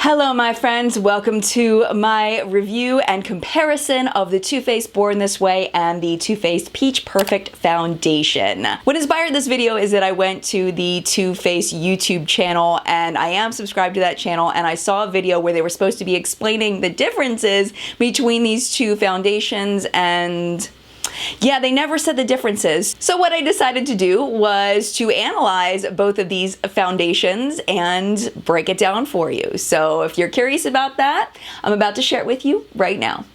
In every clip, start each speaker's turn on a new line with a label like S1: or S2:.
S1: Hello my friends, welcome to my review and comparison of the Too Faced Born This Way and the Too Faced Peach Perfect Foundation. What inspired this video is that I went to the Too Faced YouTube channel, and I am subscribed to that channel, and I saw a video where they were supposed to be explaining the differences between these two foundations, and yeah, they never said the differences. So what I decided to do was to analyze both of these foundations and break it down for you. So if you're curious about that, I'm about to share it with you right now.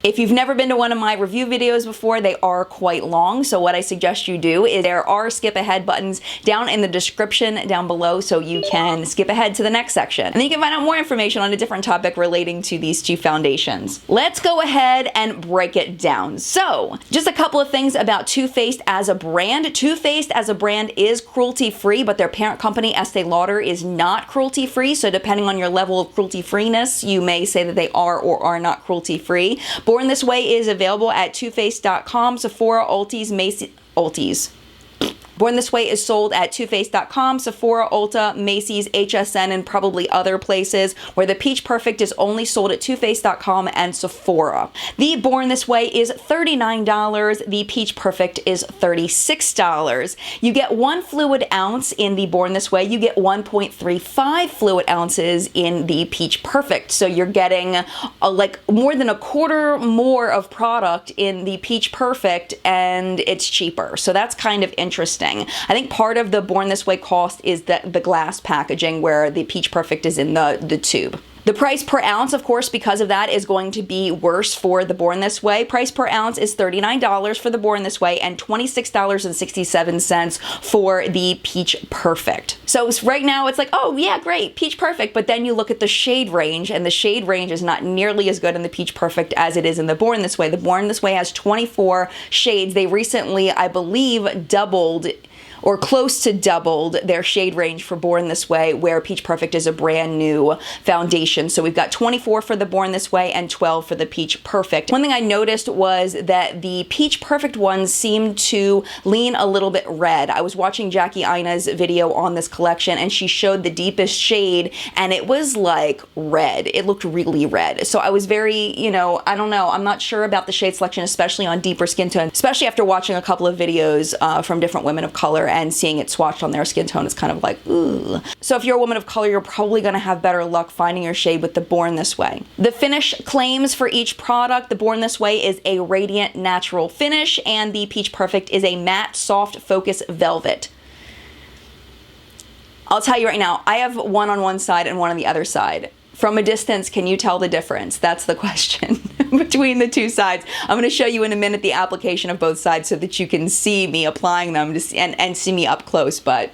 S1: If you've never been to one of my review videos before, they are quite long, so what I suggest you do is there are skip ahead buttons down in the description down below, so you can skip ahead to the next section. And then you can find out more information on a different topic relating to these two foundations. Let's go ahead and break it down. So, just a couple of things about Too Faced as a brand. Too Faced as a brand is cruelty-free, but their parent company, Estee Lauder, is not cruelty-free, so depending on your level of cruelty-freeness, you may say that they are or are not cruelty-free. Born This Way is available at toofaced.com, Sephora, Ulta's, Macy's. Born This Way is sold at toofaced.com, Sephora, Ulta, Macy's, HSN, and probably other places, where the Peach Perfect is only sold at toofaced.com and Sephora. The Born This Way is $39. The Peach Perfect is $36. You get 1 fluid ounce in the Born This Way. You get 1.35 fluid ounces in the Peach Perfect. So you're getting like more than a quarter more of product in the Peach Perfect, and it's cheaper. So that's kind of interesting. I think part of the Born This Way cost is the glass packaging, where the Peach Perfect is in the tube. The price per ounce, of course, because of that, is going to be worse for the Born This Way. Price per ounce is $39 for the Born This Way and $26.67 for the Peach Perfect. So right now it's like, oh yeah, great, Peach Perfect, but then you look at the shade range, and the shade range is not nearly as good in the Peach Perfect as it is in the Born This Way. The Born This Way has 24 shades. They recently, I believe, doubled or close to doubled their shade range for Born This Way, where Peach Perfect is a brand new foundation. So we've got 24 for the Born This Way and 12 for the Peach Perfect. One thing I noticed was that the Peach Perfect ones seemed to lean a little bit red. I was watching Jackie Ina's video on this collection, and she showed the deepest shade, and it was like red. It looked really red. So I was very, I don't know, I'm not sure about the shade selection, especially on deeper skin tone, especially after watching a couple of videos from different women of color and seeing it swatched on their skin tone. Is kind of like, ooh. So if you're a woman of color, you're probably gonna have better luck finding your shade with the Born This Way. The finish claims for each product: the Born This Way is a radiant natural finish, and the Peach Perfect is a matte soft focus velvet. I'll tell you right now, I have one on one side and one on the other side. From a distance, can you tell the difference? That's the question between the two sides. I'm going to show you in a minute the application of both sides so that you can see me applying them and see me up close, but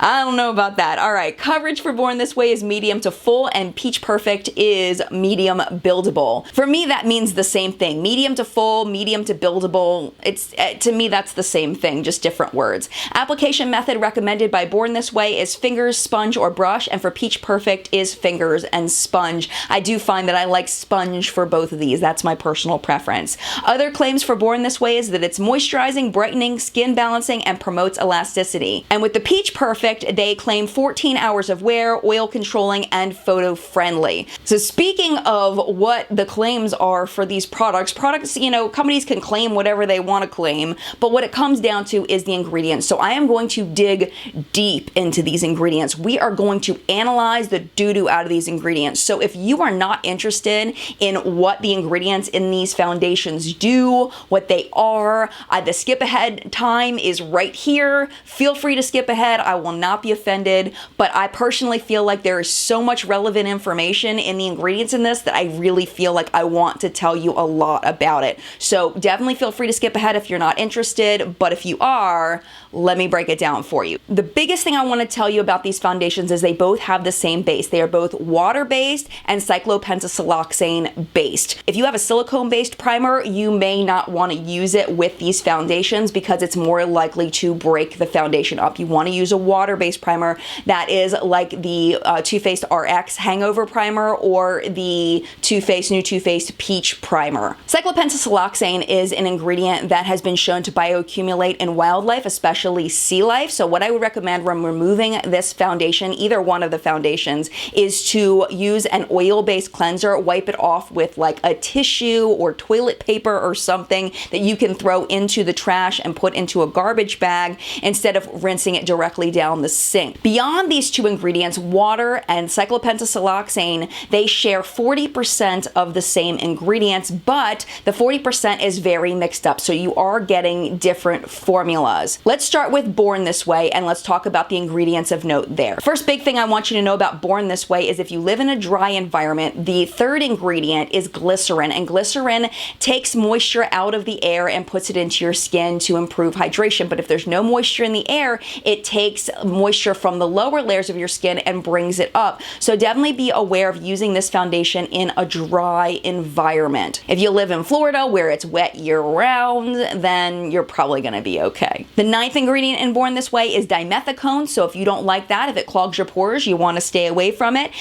S1: I don't know about that. All right, coverage for Born This Way is medium to full, and Peach Perfect is medium buildable. For me, that means the same thing. Medium to full, medium to buildable. It's to me, that's the same thing, just different words. Application method recommended by Born This Way is fingers, sponge, or brush, and for Peach Perfect is fingers and sponge. I do find that I like sponge for both of these. That's my personal preference. Other claims for Born This Way is that it's moisturizing, brightening, skin balancing, and promotes elasticity. And with the Peach Perfect, they claim 14 hours of wear, oil controlling, and photo friendly. So speaking of what the claims are for these products, companies can claim whatever they want to claim, but what it comes down to is the ingredients. So I am going to dig deep into these ingredients. We are going to analyze the doo-doo out of these ingredients. So if you are not interested in what the ingredients in these foundations do, what they are, the skip ahead time is right here. Feel free to skip ahead. I will not be offended, but I personally feel like there is so much relevant information in the ingredients in this that I really feel like I want to tell you a lot about it. So definitely feel free to skip ahead if you're not interested, but if you are, let me break it down for you. The biggest thing I want to tell you about these foundations is they both have the same base. They are both water-based and cyclopentasiloxane based. If you have a silicone-based primer, you may not want to use it with these foundations because it's more likely to break the foundation up. You want to use a water water-based primer that is like the Too Faced RX Hangover Primer or the new Too Faced Peach Primer. Cyclopentasiloxane is an ingredient that has been shown to bioaccumulate in wildlife, especially sea life. So what I would recommend when removing this foundation, either one of the foundations, is to use an oil-based cleanser, wipe it off with like a tissue or toilet paper or something that you can throw into the trash and put into a garbage bag instead of rinsing it directly down the sink. Beyond these two ingredients, water and cyclopentasiloxane, they share 40% of the same ingredients, but the 40% is very mixed up, so you are getting different formulas. Let's start with Born This Way, and let's talk about the ingredients of note there. First big thing I want you to know about Born This Way is if you live in a dry environment, the third ingredient is glycerin, and glycerin takes moisture out of the air and puts it into your skin to improve hydration. But if there's no moisture in the air, it takes moisture from the lower layers of your skin and brings it up. So definitely be aware of using this foundation in a dry environment. If you live in Florida where it's wet year-round, then you're probably going to be okay. The ninth ingredient in Born This Way is dimethicone. So if you don't like that, if it clogs your pores, you want to stay away from it.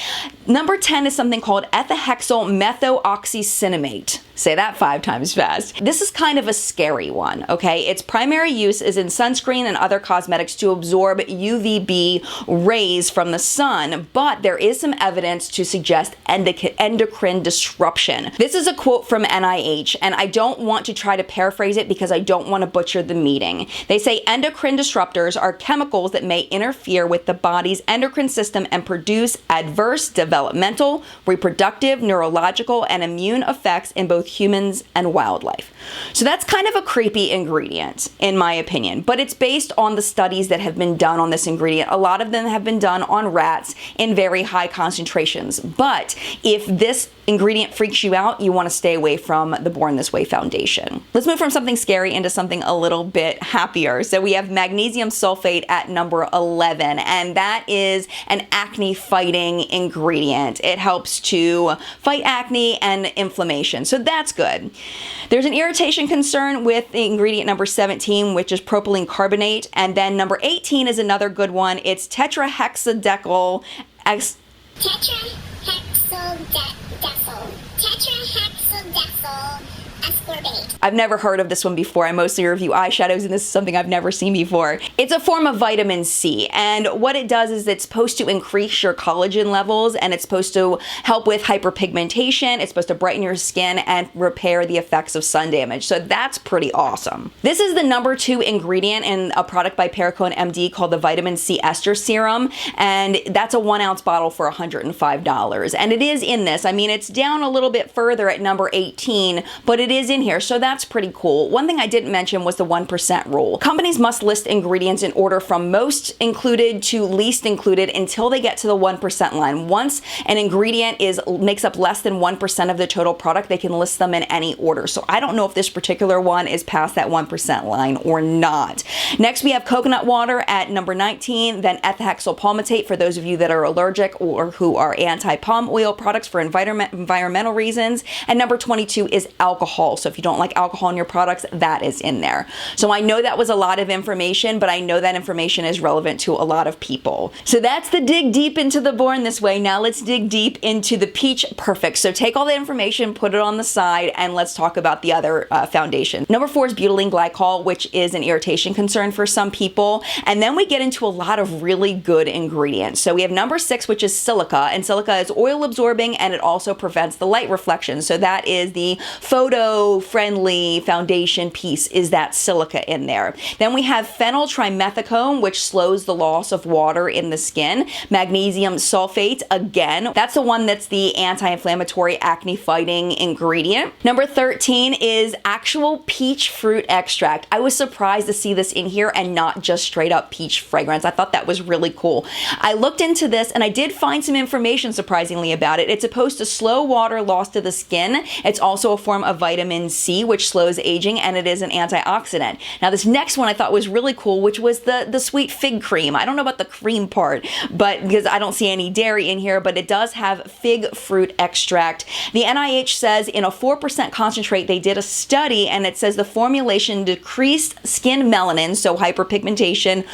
S1: Number 10 is something called ethahexyl methoxycinnamate. Say that 5 times fast. This is kind of a scary one, okay? Its primary use is in sunscreen and other cosmetics to absorb UVB rays from the sun, but there is some evidence to suggest endocrine disruption. This is a quote from NIH, and I don't want to try to paraphrase it because I don't want to butcher the meaning. They say endocrine disruptors are chemicals that may interfere with the body's endocrine system and produce adverse developmental, reproductive, neurological, and immune effects in both humans and wildlife. So that's kind of a creepy ingredient, in my opinion, but it's based on the studies that have been done on this ingredient. A lot of them have been done on rats in very high concentrations. But if this ingredient freaks you out, you want to stay away from the Born This Way foundation. Let's move from something scary into something a little bit happier. So we have magnesium sulfate at number 11, and that is an acne fighting ingredient. It helps to fight acne and inflammation. So that's good. There's an irritation concern with the ingredient number 17, which is propylene carbonate. And then number 18 is another good one. It's tetrahexadecyl
S2: tetrahexadecyl ascorbate.
S1: I've never heard of this one before. I mostly review eyeshadows, and this is something I've never seen before. It's a form of vitamin C, and what it does is it's supposed to increase your collagen levels, and it's supposed to help with hyperpigmentation. It's supposed to brighten your skin and repair the effects of sun damage. So that's pretty awesome. This is the number 2 ingredient in a product by Perricone MD called the Vitamin C Ester Serum, and that's a 1 ounce bottle for $105. And it is in this. I mean, it's down a little bit further at number 18, but it is in here, so that's pretty cool. One thing I didn't mention was the 1% rule. Companies must list ingredients in order from most included to least included until they get to the 1% line. Once an ingredient makes up less than 1% of the total product, they can list them in any order. So I don't know if this particular one is past that 1% line or not. Next, we have coconut water at number 19, then ethahexyl palmitate for those of you that are allergic or who are anti-palm oil products for environmental reasons. And number 22 is alcohol. So if you don't like alcohol in your products, that is in there. So I know that was a lot of information, but I know that information is relevant to a lot of people. So that's the dig deep into the Born This Way. Now let's dig deep into the Peach Perfect. So take all the information, put it on the side, and let's talk about the other foundation. Number 4 is butylene glycol, which is an irritation concern for some people. And then we get into a lot of really good ingredients. So we have number 6, which is silica, and silica is oil absorbing, and it also prevents the light reflection. So that is the photo-friendly foundation piece, is that silica in there. Then we have phenyltrimethicone, which slows the loss of water in the skin. Magnesium sulfate, again, that's the one that's the anti-inflammatory acne fighting ingredient. Number 13 is actual peach fruit extract. I was surprised to see this in here and not just straight up peach fragrance. I thought that was really cool. I looked into this and I did find some information surprisingly about it. It's supposed to slow water loss to the skin. It's also a form of vitamin vitamin C, which slows aging, and it is an antioxidant. Now, this next one I thought was really cool, which was the sweet fig cream. I don't know about the cream part, but because I don't see any dairy in here, but it does have fig fruit extract. The NIH says in a 4% concentrate, they did a study, and it says the formulation decreased skin melanin, so hyperpigmentation,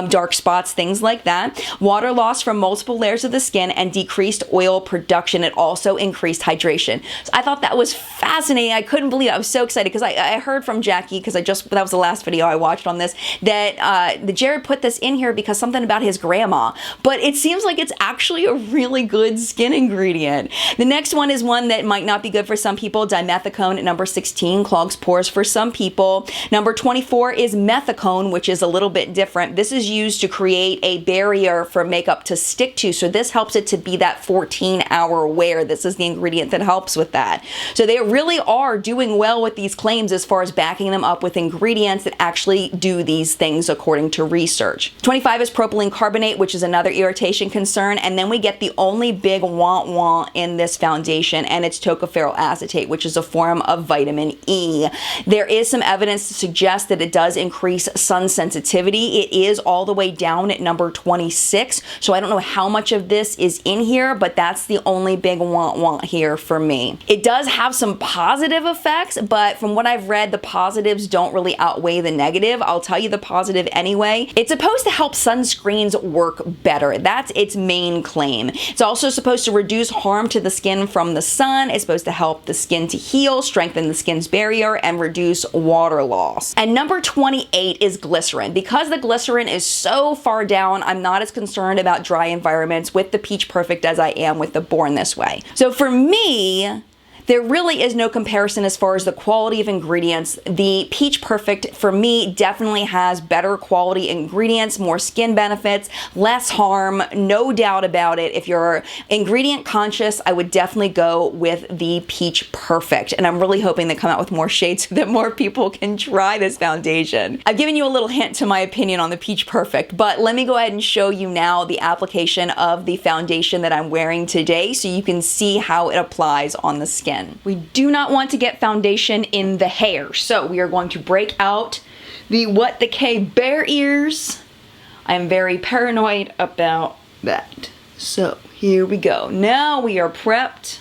S1: dark spots, things like that, water loss from multiple layers of the skin, and decreased oil production. It also increased hydration. So I thought that was fascinating. I couldn't believe it. I was so excited because I heard from Jackie, because that was the last video I watched on this, that the Jared put this in here because something about his grandma, but it seems like it's actually a really good skin ingredient. The next one is one that might not be good for some people. Dimethicone, number 16, clogs pores for some people. Number 24 is methicone, which is a little bit different. This is used to create a barrier for makeup to stick to, so this helps it to be that 14-hour wear. This is the ingredient that helps with that. So they really are doing well with these claims as far as backing them up with ingredients that actually do these things according to research. 25 is propylene carbonate, which is another irritation concern, and then we get the only big wah in this foundation, and it's tocopherol acetate, which is a form of vitamin E. There is some evidence to suggest that it does increase sun sensitivity. It is all the way down at number 26, so I don't know how much of this is in here, but that's the only big wah here for me. It does have some positive effects, but from what I've read, the positives don't really outweigh the negative. I'll tell you the positive anyway. It's supposed to help sunscreens work better. That's its main claim. It's also supposed to reduce harm to the skin from the sun. It's supposed to help the skin to heal, strengthen the skin's barrier, and reduce water loss. And number 28 is glycerin. Because the glycerin is so far down, I'm not as concerned about dry environments with the Peach Perfect as I am with the Born This Way. So for me, there really is no comparison as far as the quality of ingredients. The Peach Perfect, for me, definitely has better quality ingredients, more skin benefits, less harm, no doubt about it. If you're ingredient conscious, I would definitely go with the Peach Perfect. And I'm really hoping they come out with more shades so that more people can try this foundation. I've given you a little hint to my opinion on the Peach Perfect, but let me go ahead and show you now the application of the foundation that I'm wearing today so you can see how it applies on the skin. We do not want to get foundation in the hair, so we are going to break out the What the K Bear Ears. I am very paranoid about that. So here we go. Now we are prepped.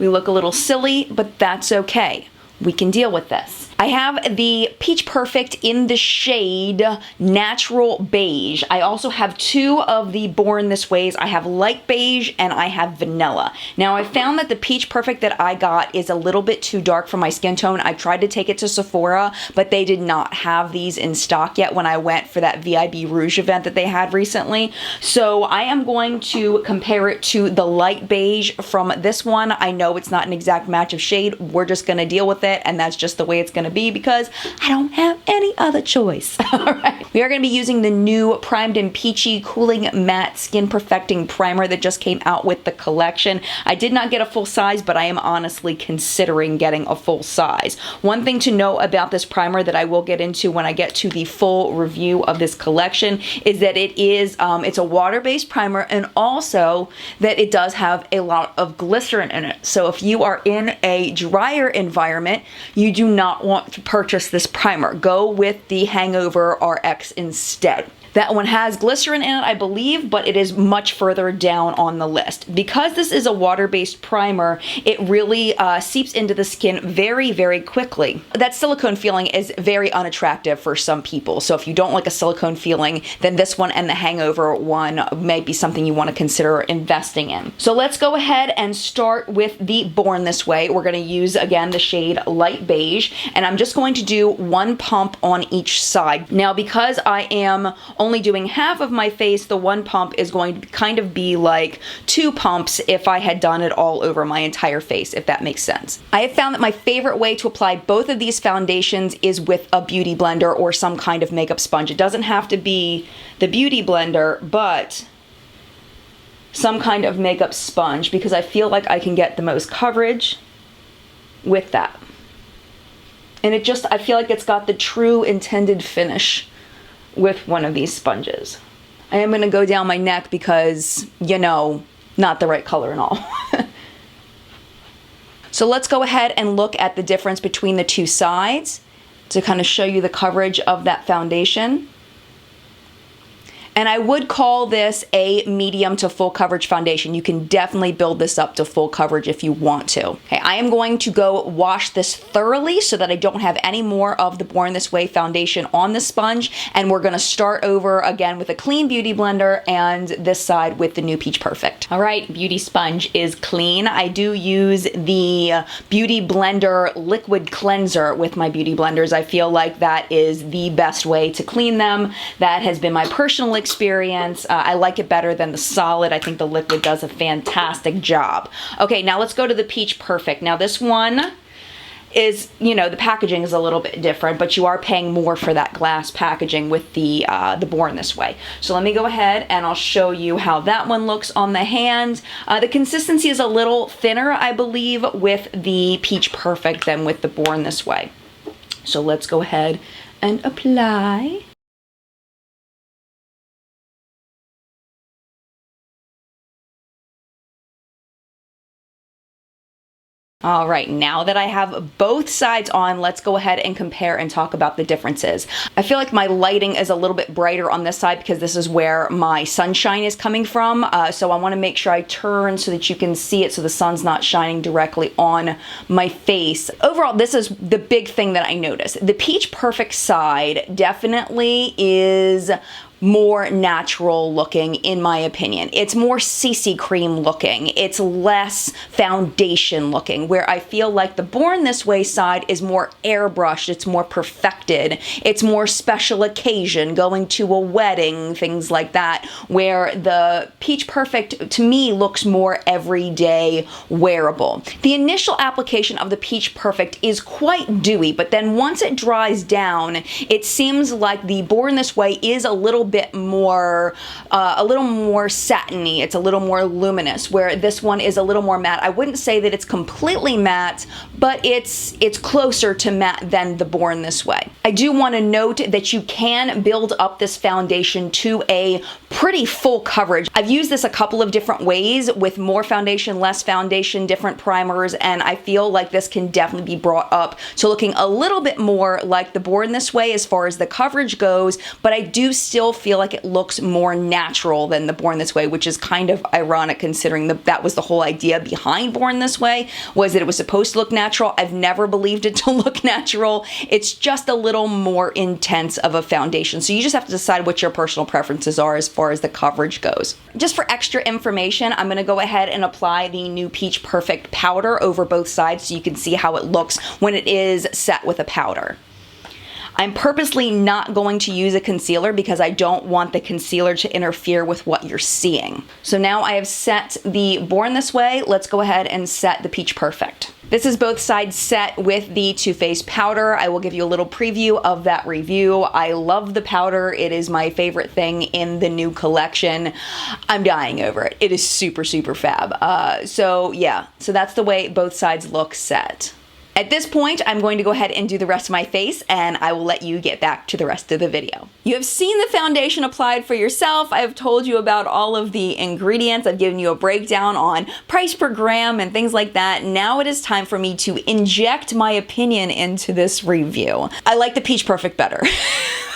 S1: We look a little silly, but that's okay. We can deal with this. I have the Peach Perfect in the shade Natural Beige. I also have two of the Born This Ways. I have light beige and I have vanilla. Now I found that the Peach Perfect that I got is a little bit too dark for my skin tone. I tried to take it to Sephora, but they did not have these in stock yet when I went for that VIB Rouge event that they had recently. So I am going to compare it to the light beige from this one. I know it's not an exact match of shade. We're just going to deal with it, and that's just the way it's going to be because I don't have any other choice. All right. We are going to be using the new Primed and Peachy Cooling Matte Skin Perfecting Primer that just came out with the collection. I did not get a full size, but I am honestly considering getting a full size. One thing to know about this primer that I will get into when I get to the full review of this collection is that it is, it's a water-based primer, and also that it does have a lot of glycerin in it. So if you are in a drier environment, you do not want to purchase this primer. Go with the Hangover RX instead. That one has glycerin in it, I believe, but it is much further down on the list. Because this is a water-based primer, it really seeps into the skin very, very quickly. That silicone feeling is very unattractive for some people. So if you don't like a silicone feeling, then this one and the Hangover one may be something you want to consider investing in. So let's go ahead and start with the Born This Way. We're going to use, again, the shade Light Beige, and I'm just going to do one pump on each side. Now, because I am only doing half of my face, the one pump is going to kind of be like two pumps if I had done it all over my entire face, if that makes sense. I have found that my favorite way to apply both of these foundations is with a beauty blender or some kind of makeup sponge. It doesn't have to be the beauty blender, but some kind of makeup sponge, because I feel like I can get the most coverage with that. And it just, I feel like it's got the true intended finish with one of these sponges. I am going to go down my neck because, you know, not the right color and all. So let's go ahead and look at the difference between the two sides to kind of show you the coverage of that foundation. And I would call this a medium to full coverage foundation. You can definitely build this up to full coverage if you want to. Okay, I am going to go wash this thoroughly so that I don't have any more of the Born This Way foundation on the sponge. And we're gonna start over again with a clean beauty blender and this side with the new Peach Perfect. All right, beauty sponge is clean. I do use the Beauty Blender liquid cleanser with my beauty blenders. I feel like that is the best way to clean them. That has been my personal experience. I like it better than the solid. I think the liquid does a fantastic job. Okay, now let's go to the Peach Perfect. Now this one is, you know, the packaging is a little bit different, but you are paying more for that glass packaging with the Born This Way. So let me go ahead and I'll show you how that one looks on the hand. The consistency is a little thinner, I believe, with the Peach Perfect than with the Born This Way. So let's go ahead and apply. All right, now that I have both sides on, let's go ahead and compare and talk about the differences. I feel like my lighting is a little bit brighter on this side because this is where my sunshine is coming from. So I wanna make sure I turn so that you can see it so the sun's not shining directly on my face. Overall, this is the big thing that I noticed. The Peach Perfect side definitely is more natural looking, in my opinion. It's more CC cream looking. It's less foundation looking, where I feel like the Born This Way side is more airbrushed, it's more perfected, it's more special occasion, going to a wedding, things like that, where the Peach Perfect, to me, looks more everyday wearable. The initial application of the Peach Perfect is quite dewy, but then once it dries down, it seems like the Born This Way is a little bit more satiny. It's a little more luminous, where this one is a little more matte. I wouldn't say that it's completely matte, but it's closer to matte than the Born This Way. I do want to note that you can build up this foundation to a pretty full coverage. I've used this a couple of different ways with more foundation, less foundation, different primers, and I feel like this can definitely be brought up to looking a little bit more like the Born This Way as far as the coverage goes, but I do still feel like it looks more natural than the Born This Way, which is kind of ironic considering that was the whole idea behind Born This Way, was that it was supposed to look natural. I've never believed it to look natural. It's just a little more intense of a foundation. So you just have to decide what your personal preferences are as far as the coverage goes. Just for extra information, I'm gonna go ahead and apply the new Peach Perfect powder over both sides so you can see how it looks when it is set with a powder. I'm purposely not going to use a concealer because I don't want the concealer to interfere with what you're seeing. So now I have set the Born This Way. Let's go ahead and set the Peach Perfect. This is both sides set with the Too Faced powder. I will give you a little preview of that review. I love the powder. It is my favorite thing in the new collection. I'm dying over it. It is super, super fab. So yeah, so that's the way both sides look set. At this point, I'm going to go ahead and do the rest of my face, and I will let you get back to the rest of the video. You have seen the foundation applied for yourself. I have told you about all of the ingredients. I've given you a breakdown on price per gram and things like that. Now it is time for me to inject my opinion into this review. I like the Peach Perfect better.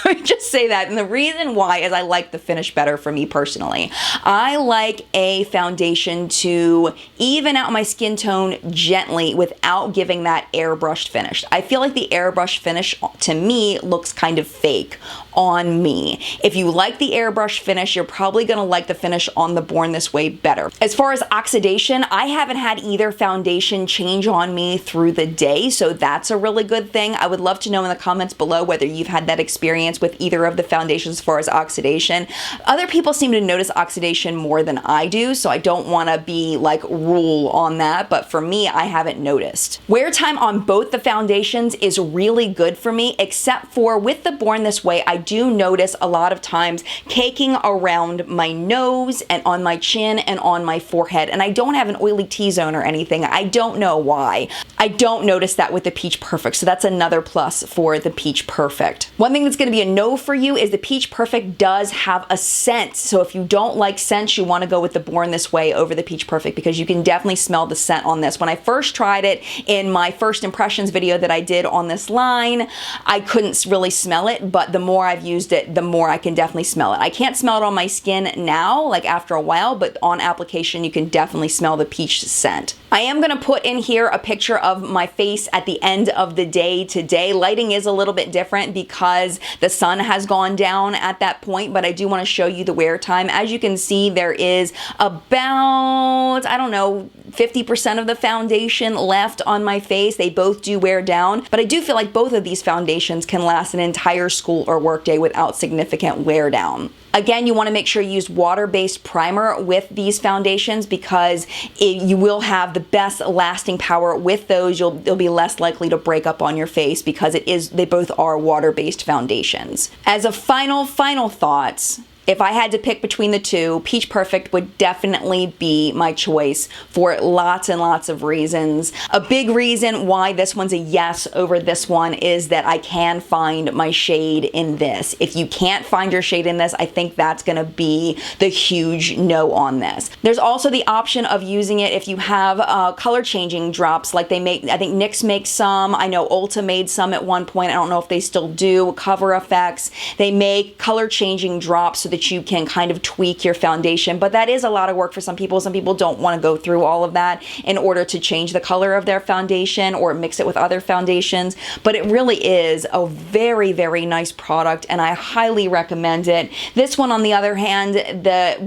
S1: Let me just say that. And the reason why is I like the finish better for me personally. I like a foundation to even out my skin tone gently without giving that airbrushed finish. I feel like the airbrush finish to me looks kind of fake on me. If you like the airbrush finish, you're probably gonna like the finish on the Born This Way better. As far as oxidation, I haven't had either foundation change on me through the day, so that's a really good thing. I would love to know in the comments below whether you've had that experience with either of the foundations as far as oxidation. Other people seem to notice oxidation more than I do, so I don't wanna be like rule on that, but for me, I haven't noticed. Wear time on both the foundations is really good for me, except for with the Born This Way, I do notice a lot of times caking around my nose and on my chin and on my forehead. And I don't have an oily T-zone or anything. I don't know why. I don't notice that with the Peach Perfect. So that's another plus for the Peach Perfect. One thing that's going to be a no for you is the Peach Perfect does have a scent. So if you don't like scents, you want to go with the Born This Way over the Peach Perfect, because you can definitely smell the scent on this. When I first tried it in my first impressions video that I did on this line, I couldn't really smell it, but the more I've used it, the more I can definitely smell it. I can't smell it on my skin now, like after a while, but on application, you can definitely smell the peach scent. I am going to put in here a picture of my face at the end of the day today. Lighting is a little bit different because the sun has gone down at that point, but I do want to show you the wear time. As you can see, there is about, I don't know, 50% of the foundation left on my face. They both do wear down, but I do feel like both of these foundations can last an entire school or work day without significant wear down. Again, you want to make sure you use water-based primer with these foundations, because you will have the best lasting power with those. They'll be less likely to break up on your face because they both are water-based foundations. As a final thoughts, if I had to pick between the two, Peach Perfect would definitely be my choice for lots and lots of reasons. A big reason why this one's a yes over this one is that I can find my shade in this. If you can't find your shade in this, I think that's gonna be the huge no on this. There's also the option of using it if you have color changing drops like they make. I think NYX makes some. I know Ulta made some at one point. I don't know if they still do. Cover FX. They make color changing drops so that you can kind of tweak your foundation, but that is a lot of work for some people. Some people don't want to go through all of that in order to change the color of their foundation or mix it with other foundations, but it really is a very, very nice product and I highly recommend it. This one, on the other hand,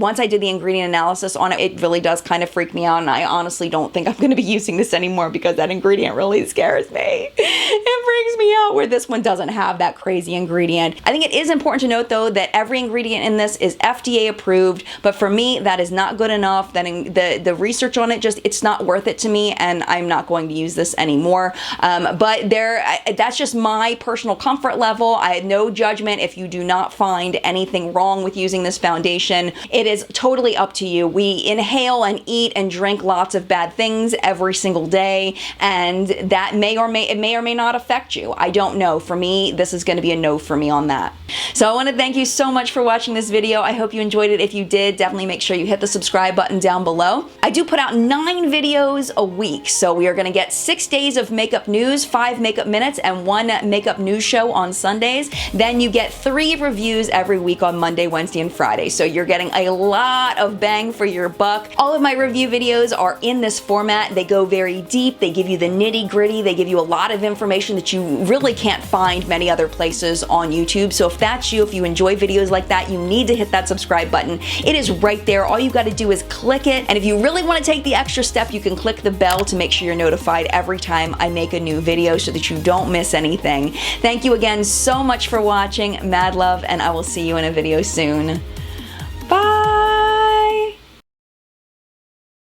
S1: once I did the ingredient analysis on it, it really does kind of freak me out, and I honestly don't think I'm going to be using this anymore because that ingredient really scares me. It freaks me out, where this one doesn't have that crazy ingredient. I think it is important to note though that every ingredient in this is FDA approved, but for me that is not good enough. That the research on it, it's not worth it to me, and I'm not going to use this anymore. But that's just my personal comfort level. I had no judgment. If you do not find anything wrong with using this foundation, it is totally up to you. We inhale and eat and drink lots of bad things every single day, and that may or may not affect you. I don't know. For me, this is going to be a no for me on that. So I want to thank you so much for watching this video. I hope you enjoyed it. If you did, definitely make sure you hit the subscribe button down below. I do put out 9 videos a week, so we are going to get 6 days of makeup news, 5 makeup minutes, and 1 makeup news show on Sundays. Then you get 3 reviews every week on Monday, Wednesday, and Friday. So you're getting a lot of bang for your buck. All of my review videos are in this format. They go very deep. They give you the nitty-gritty. They give you a lot of information that you really can't find many other places on YouTube. So if that's you, if you enjoy videos like that, you need to hit that subscribe button. It is right there. All you got to do is click it. And if you really want to take the extra step, you can click the bell to make sure you're notified every time I make a new video so that you don't miss anything. Thank you again so much for watching. Mad love, and I will see you in a video soon.